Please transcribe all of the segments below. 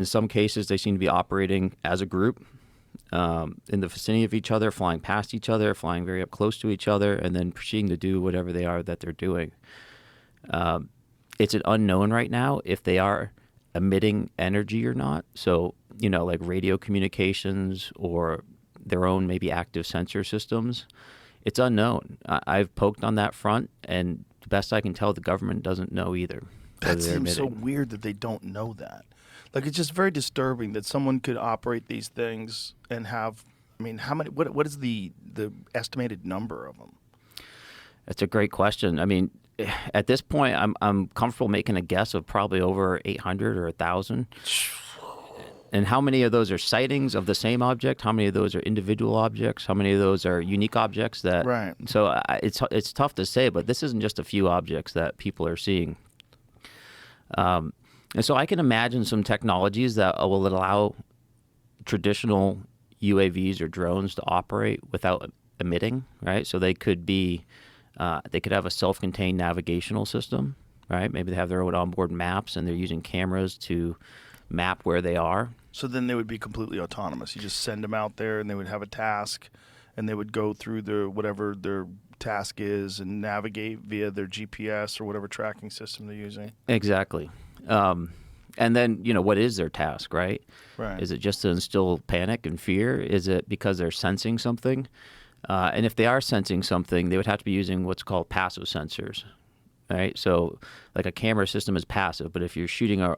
In some cases, they seem to be operating as a group in the vicinity of each other, flying past each other, flying very up close to each other, and then proceeding to do whatever they are that they're doing. It's an unknown right now if they are emitting energy or not. So, like radio communications or their own maybe active sensor systems, it's unknown. I've poked on that front, and the best I can tell, the government doesn't know either. That seems so weird that they don't know that. Like, it's just very disturbing that someone could operate these things and have, how many, what is the estimated number of them? That's a great question. At this point, I'm comfortable making a guess of probably over 800 or 1,000. And how many of those are sightings of the same object? How many of those are individual objects? How many of those are unique objects? Right. So it's tough to say, but this isn't just a few objects that people are seeing. And so I can imagine some technologies that will allow traditional UAVs or drones to operate without emitting, right? So they could have a self-contained navigational system, right? Maybe they have their own onboard maps and they're using cameras to map where they are. So then they would be completely autonomous. You just send them out there and they would have a task and they would go through whatever their task is and navigate via their GPS or whatever tracking system they're using. Exactly. And then, what is their task, right? Right. Is it just to instill panic and fear? Is it because they're sensing something? And if they are sensing something, they would have to be using what's called passive sensors, right? So like a camera system is passive, but if you're shooting a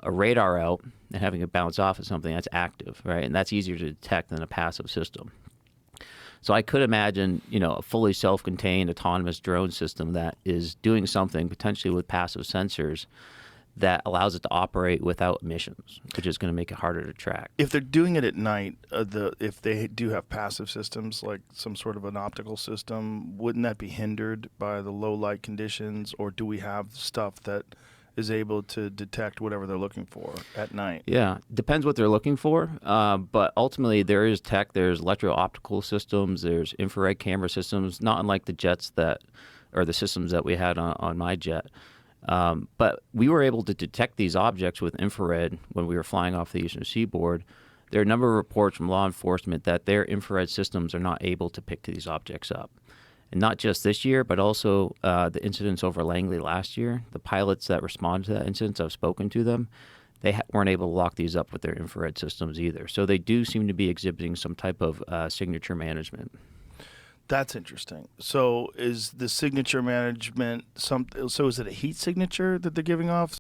radar out and having it bounce off of something, that's active, right? And that's easier to detect than a passive system. So I could imagine, a fully self-contained autonomous drone system that is doing something potentially with passive sensors that allows it to operate without emissions, which is going to make it harder to track. If they're doing it at night, if they do have passive systems, like some sort of an optical system, wouldn't that be hindered by the low light conditions, or do we have stuff that is able to detect whatever they're looking for at night? Yeah, depends what they're looking for, but ultimately there is tech. There's electro-optical systems, there's infrared camera systems, not unlike the jets or the systems that we had on my jet. But we were able to detect these objects with infrared when we were flying off the eastern seaboard. There are a number of reports from law enforcement that their infrared systems are not able to pick these objects up. And not just this year, but also the incidents over Langley last year. The pilots that responded to that incident, I've spoken to them, they weren't able to lock these up with their infrared systems either. So they do seem to be exhibiting some type of signature management. That's interesting. So is the signature management so is it a heat signature that they're giving off?